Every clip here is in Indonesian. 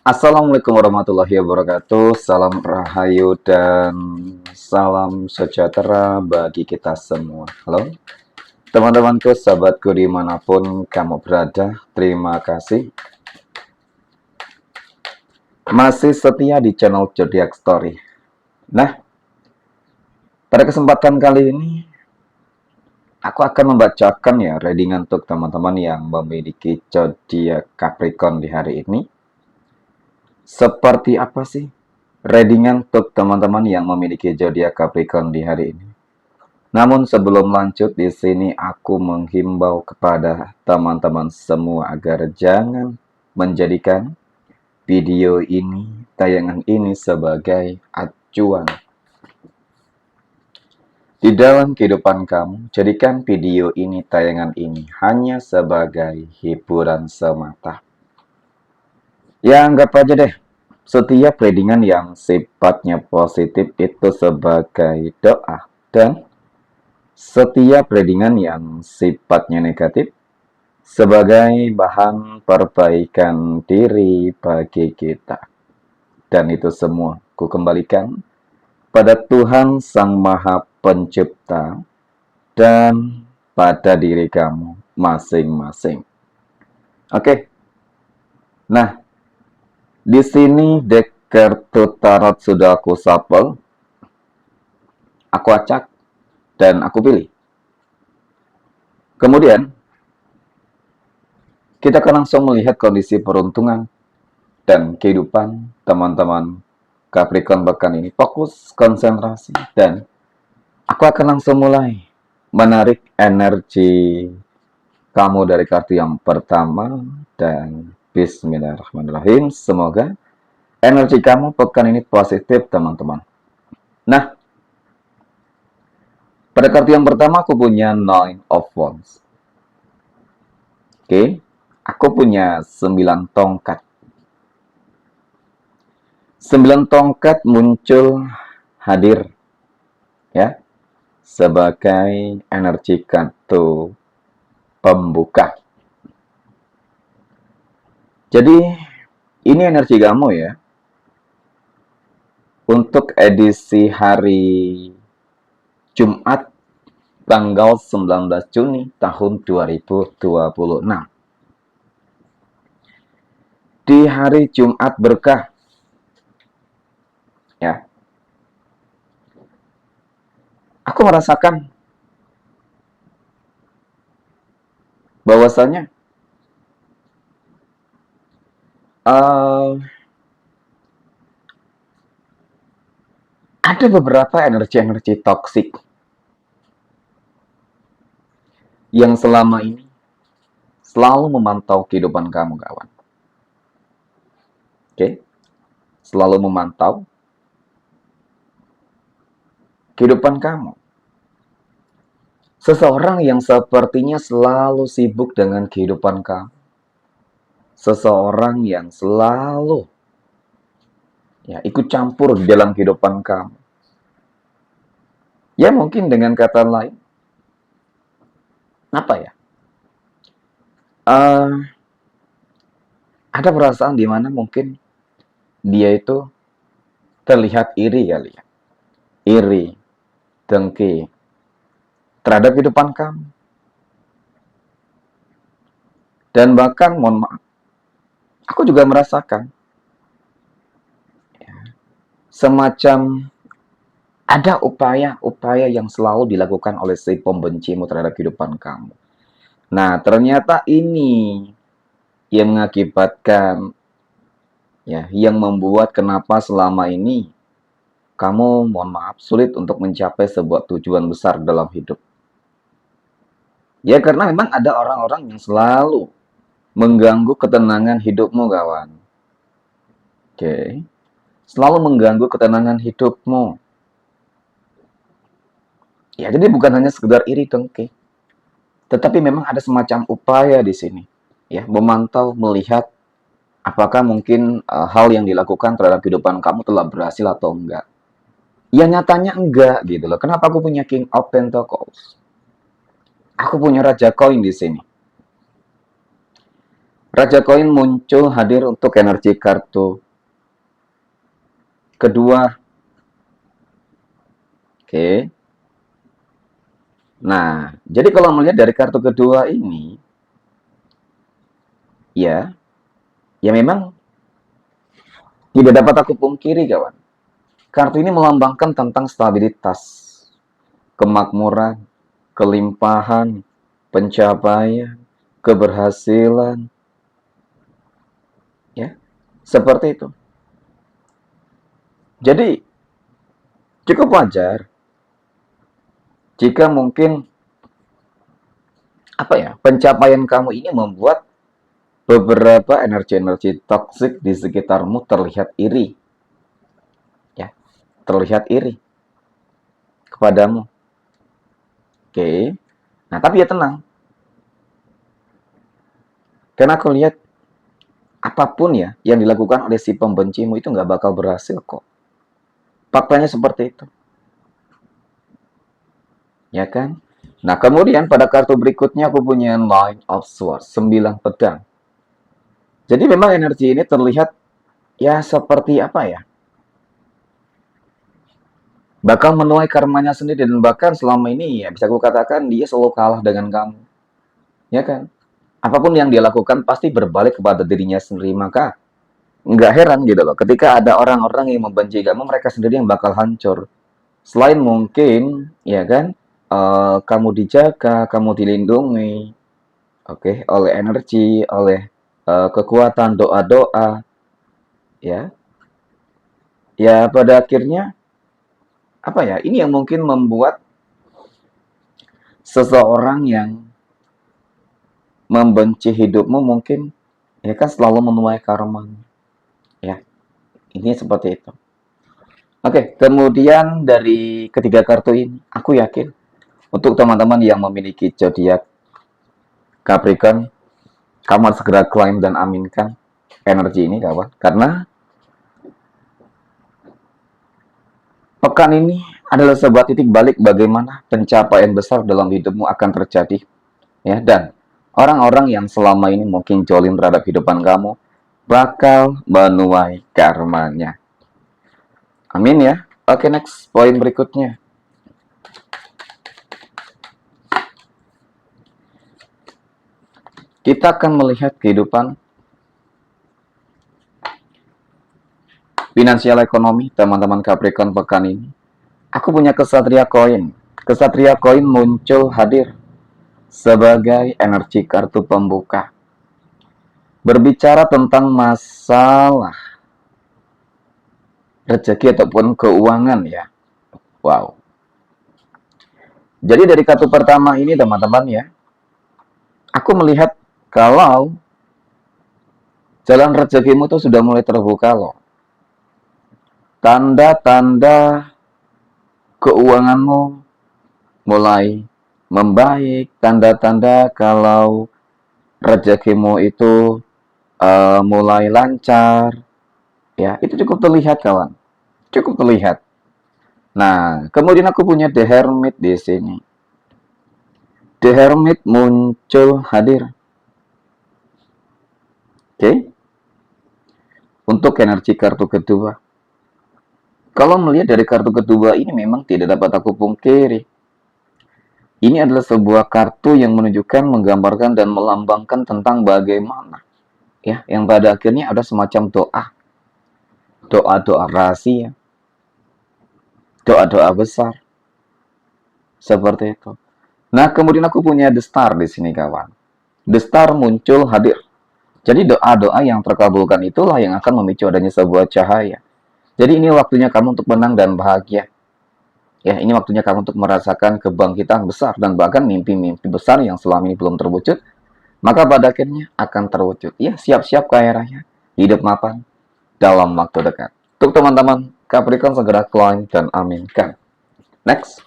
Assalamualaikum warahmatullahi wabarakatuh. Salam rahayu dan salam sejahtera bagi kita semua. Halo, teman-temanku, sahabatku dimanapun kamu berada. Terima kasih masih setia di channel Zodiac Story. Nah, pada kesempatan kali ini aku akan membacakan ya readingan untuk teman-teman yang memiliki zodiak Capricorn di hari ini. Seperti apa sih readingan untuk teman-teman yang memiliki zodiak Capricorn di hari ini? Namun sebelum lanjut di sini aku menghimbau kepada teman-teman semua agar jangan menjadikan video ini, tayangan ini sebagai acuan. Di dalam kehidupan kamu, jadikan video ini, tayangan ini hanya sebagai hiburan semata. Ya, anggap aja deh, setiap readingan yang sifatnya positif itu sebagai doa, dan setiap readingan yang sifatnya negatif sebagai bahan perbaikan diri bagi kita. Dan itu semua kukembalikan pada Tuhan Sang Maha Pencipta dan pada diri kamu masing-masing. Oke. Nah, di sini deck kartu tarot sudah aku shuffle, aku acak, dan aku pilih. Kemudian, kita akan langsung melihat kondisi peruntungan dan kehidupan teman-teman Capricorn pekan ini. Fokus, konsentrasi, dan aku akan langsung mulai menarik energi kamu dari kartu yang pertama. Dan bismillahirrahmanirrahim, semoga energi kamu pekan ini positif, teman-teman. Nah, pada kartu yang pertama aku punya Nine of Wands. Oke, aku punya 9 tongkat. 9 tongkat muncul hadir ya sebagai energi kartu pembuka. Jadi ini energi kamu ya untuk edisi hari Jumat tanggal 19 Juni tahun 2026. Di hari Jumat berkah ya. Aku merasakan bahwasanya ada beberapa energi-energi toksik yang selama ini selalu memantau kehidupan kamu, kawan. Oke? Selalu memantau kehidupan kamu. Seseorang yang sepertinya selalu sibuk dengan kehidupan kamu. Seseorang yang selalu ya ikut campur di dalam kehidupan kamu. Ya mungkin dengan kata lain, apa ya? Ada perasaan di mana mungkin dia itu terlihat iri kali ya. Iri, dengki terhadap kehidupan kamu. Dan bahkan, mohon maaf, aku juga merasakan ya, semacam ada upaya-upaya yang selalu dilakukan oleh si pembencimu terhadap kehidupan kamu. Nah, ternyata ini yang mengakibatkan ya, yang membuat kenapa selama ini kamu, mohon maaf, sulit untuk mencapai sebuah tujuan besar dalam hidup. Ya, karena memang ada orang-orang yang selalu mengganggu ketenangan hidupmu, kawan. Oke. Selalu mengganggu ketenangan hidupmu. Ya, jadi bukan hanya sekedar iri dengki, tetapi memang ada semacam upaya di sini, ya, memantau, melihat apakah mungkin hal yang dilakukan terhadap kehidupan kamu telah berhasil atau enggak. Ya nyatanya enggak gitu loh. Kenapa aku punya King of Pentacles? Aku punya Raja Koin di sini. Raja koin muncul hadir untuk energi kartu kedua. Oke. Nah, jadi kalau melihat dari kartu kedua ini, ya, ya memang tidak dapat aku pungkiri, kawan. Kartu ini melambangkan tentang stabilitas, kemakmuran, kelimpahan, pencapaian, keberhasilan, ya, seperti itu. Jadi, cukup wajar jika mungkin apa ya, pencapaian kamu ini membuat beberapa energi-energi toksik di sekitarmu terlihat iri, ya, terlihat iri kepadamu. Oke. Nah, tapi ya tenang. Karena aku lihat apapun ya yang dilakukan oleh si pembencimu itu nggak bakal berhasil kok. Faktanya seperti itu. Ya kan? Nah, kemudian pada kartu berikutnya aku punya Nine of Swords, 9 pedang. Jadi memang energi ini terlihat ya seperti apa ya? Bakal menuai karmanya sendiri dan bahkan selama ini ya bisa aku katakan dia selalu kalah dengan kamu. Ya kan? Apapun yang dia lakukan pasti berbalik kepada dirinya sendiri. Maka nggak heran gitu loh. Ketika ada orang-orang yang membenci kamu, mereka sendiri yang bakal hancur. Selain mungkin, ya kan, kamu dijaga, kamu dilindungi, oke, oleh energi, oleh kekuatan doa-doa, ya, ya pada akhirnya apa ya? Ini yang mungkin membuat seseorang yang membenci hidupmu mungkin, ya kan, selalu menuai karma, ya. Ini seperti itu. Oke, kemudian dari ketiga kartu ini, aku yakin untuk teman-teman yang memiliki zodiak Capricorn, kamu harus segera klaim dan aminkan energi ini, kawan. Karena pekan ini adalah sebuah titik balik bagaimana pencapaian besar dalam hidupmu akan terjadi. Ya, dan orang-orang yang selama ini mungkin jolim terhadap kehidupan kamu bakal menuai karmanya. Amin ya. Oke, next. Poin berikutnya. Kita akan melihat kehidupan finansial ekonomi teman-teman Capricorn pekan ini. Aku punya kesatria koin. Kesatria koin muncul hadir sebagai energi kartu pembuka. Berbicara tentang masalah rezeki ataupun keuangan ya. Wow. Jadi dari kartu pertama ini teman-teman ya, aku melihat kalau jalan rezekimu tuh sudah mulai terbuka loh. Tanda-tanda keuanganmu mulai membaik, tanda-tanda kalau rezekimu itu mulai lancar, ya itu cukup terlihat kawan, cukup terlihat. Nah, kemudian aku punya The Hermit di sini. The Hermit muncul hadir, oke, untuk energi kartu kedua. Kalau melihat dari kartu kedua ini memang tidak dapat aku pungkiri. Ini adalah sebuah kartu yang menunjukkan, menggambarkan dan melambangkan tentang bagaimana ya, yang pada akhirnya ada semacam doa, doa-doa rahasia, doa-doa besar seperti itu. Nah, kemudian aku punya The Star di sini kawan. The Star muncul hadir. Jadi doa-doa yang terkabulkan itulah yang akan memicu adanya sebuah cahaya. Jadi ini waktunya kamu untuk menang dan bahagia. Ya, ini waktunya kamu untuk merasakan kebangkitan besar dan bahkan mimpi-mimpi besar yang selama ini belum terwujud, maka pada akhirnya akan terwujud. Ya, siap-siap kaya raya, hidup mapan dalam waktu dekat. Untuk teman-teman Capricorn segera klaim dan aminkan. Next.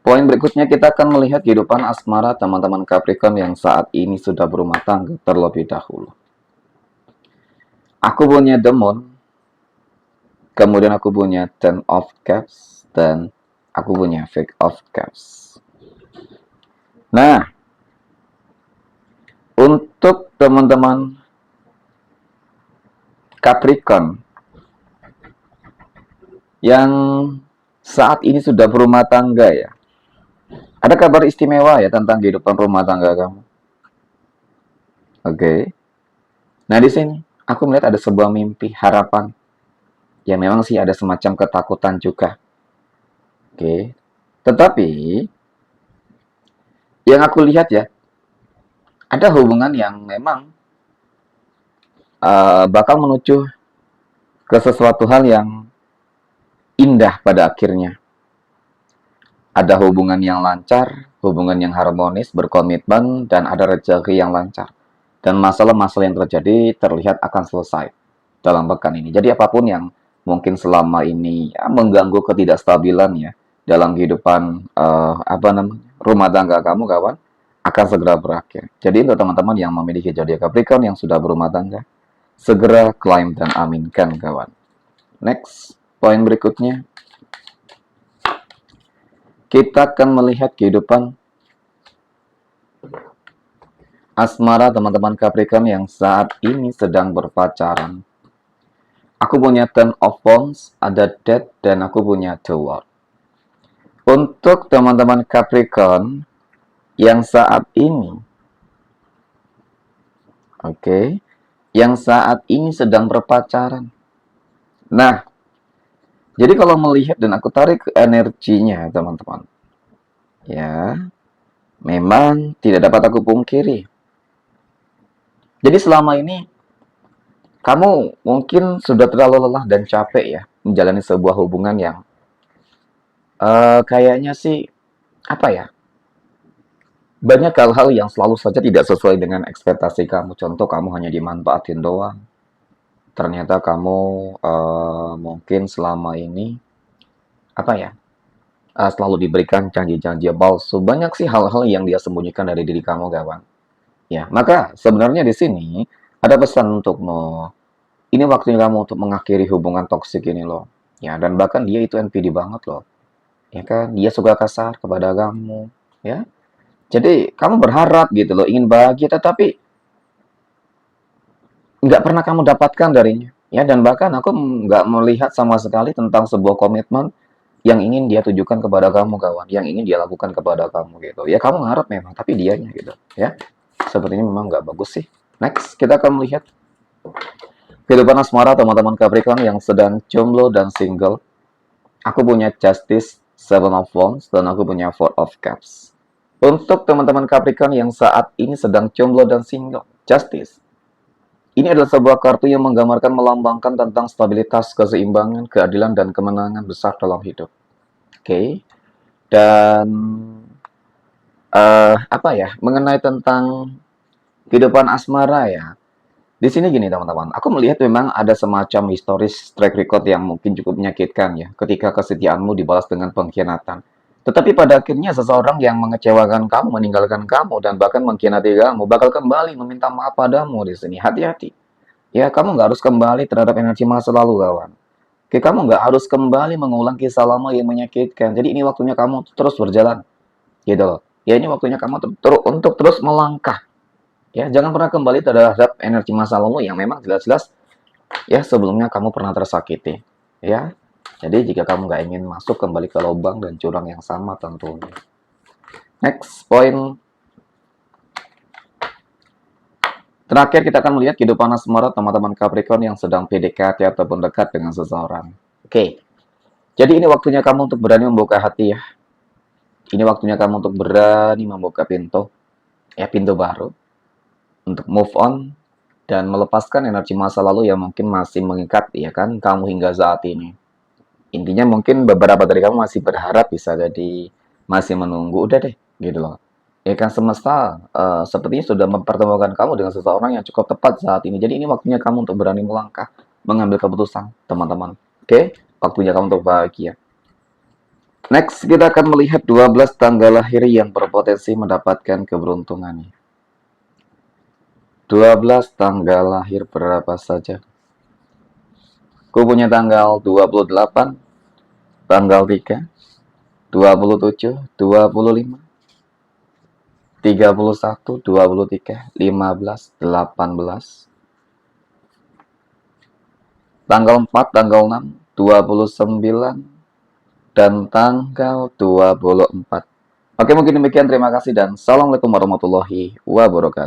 Poin berikutnya kita akan melihat kehidupan asmara teman-teman Capricorn yang saat ini sudah berumah tangga terlebih dahulu. Aku punya The Moon, kemudian aku punya Ten of Cups, dan aku punya Five of Cups. Nah, untuk teman-teman Capricorn yang saat ini sudah berumah tangga ya. Ada kabar istimewa ya tentang kehidupan rumah tangga kamu. Oke. Nah, di sini aku melihat ada sebuah mimpi, harapan. Ya memang sih ada semacam ketakutan juga. Oke. Tetapi yang aku lihat ya, ada hubungan yang memang bakal menuju ke sesuatu hal yang indah pada akhirnya. Ada hubungan yang lancar, hubungan yang harmonis, berkomitmen, dan ada rezeki yang lancar. Dan masalah-masalah yang terjadi terlihat akan selesai dalam pekan ini. Jadi apapun yang mungkin selama ini ya, mengganggu ketidakstabilan ya dalam kehidupan rumah tangga kamu kawan akan segera berakhir. Jadi untuk teman-teman yang memiliki zodiak Capricorn yang sudah berumah tangga, segera klaim dan aminkan kawan. Next, poin berikutnya. Kita akan melihat kehidupan asmara teman-teman Capricorn yang saat ini sedang berpacaran. Aku punya Ten of Wands, ada Death, dan aku punya The World. Untuk teman-teman Capricorn yang saat ini, yang saat ini sedang berpacaran. Nah, jadi kalau melihat dan aku tarik energinya teman-teman, ya, memang tidak dapat aku pungkiri. Jadi selama ini kamu mungkin sudah terlalu lelah dan capek ya menjalani sebuah hubungan yang kayaknya sih apa ya? Banyak hal-hal yang selalu saja tidak sesuai dengan ekspektasi kamu. Contoh kamu hanya dimanfaatin doang. Ternyata kamu mungkin selama ini apa ya? Selalu diberikan janji-janji palsu. Banyak sih hal-hal yang dia sembunyikan dari diri kamu, kawan. Ya, maka sebenarnya di sini ada pesan untukmu. Ini waktunya kamu untuk mengakhiri hubungan toksik ini loh. Ya, dan bahkan dia itu NPD banget loh. Ya kan, dia suka kasar kepada kamu, ya. Jadi kamu berharap gitu loh, ingin bahagia, tetapi nggak pernah kamu dapatkan darinya. Ya, dan bahkan aku nggak melihat sama sekali tentang sebuah komitmen yang ingin dia tujukan kepada kamu, kawan. Yang ingin dia lakukan kepada kamu gitu. Ya, kamu ngarep memang, tapi dianya gitu. Ya, sepertinya memang nggak bagus sih. Next, kita akan melihat kehidupan asmara teman-teman Capricorn yang sedang jomblo dan single. Aku punya Justice, Seven of Wands, dan aku punya Four of Cups. Untuk teman-teman Capricorn yang saat ini sedang jomblo dan single, Justice. Ini adalah sebuah kartu yang menggambarkan melambangkan tentang stabilitas, keseimbangan, keadilan, dan kemenangan besar dalam hidup. Oke. Dan mengenai tentang kehidupan asmara ya. Di sini gini teman-teman, aku melihat memang ada semacam historis track record yang mungkin cukup menyakitkan ya, ketika kesetiaanmu dibalas dengan pengkhianatan. Tetapi pada akhirnya seseorang yang mengecewakan kamu, meninggalkan kamu, dan bahkan mengkhianati kamu, bakal kembali meminta maaf padamu di sini. Hati-hati. Ya, kamu nggak harus kembali terhadap energi masa lalu, kawan. Oke, kamu nggak harus kembali mengulang kisah lama yang menyakitkan. Jadi ini waktunya kamu terus berjalan, gitu loh. Ya, ini waktunya kamu untuk terus melangkah. Ya, jangan pernah kembali terhadap energi masa lalu yang memang jelas-jelas ya sebelumnya kamu pernah tersakiti. Ya, jadi jika kamu nggak ingin masuk kembali ke lubang dan jurang yang sama tentunya. Next point. Terakhir kita akan melihat kehidupan asmara teman-teman Capricorn yang sedang PDKT ataupun dekat dengan seseorang. Oke. Jadi ini waktunya kamu untuk berani membuka hati ya. Ini waktunya kamu untuk berani membuka pintu. Ya, pintu baru. Untuk move on dan melepaskan energi masa lalu yang mungkin masih mengikat ya kan kamu hingga saat ini. Intinya mungkin beberapa dari kamu masih berharap bisa jadi masih menunggu, udah deh gitu loh. Ya kan semesta sepertinya sudah mempertemukan kamu dengan seseorang yang cukup tepat saat ini. Jadi ini waktunya kamu untuk berani melangkah, mengambil keputusan, teman-teman. Oke, waktunya kamu untuk bahagia. Next, kita akan melihat 12 tanggal lahir yang berpotensi mendapatkan keberuntungan. 12 tanggal lahir berapa saja? Aku punya tanggal 28, tanggal 3, 27, 25, 31, 23, 15, 18. Tanggal 4, tanggal 6, 29, dan tanggal 24. Oke, mungkin demikian. Terima kasih dan assalamualaikum warahmatullahi wabarakatuh.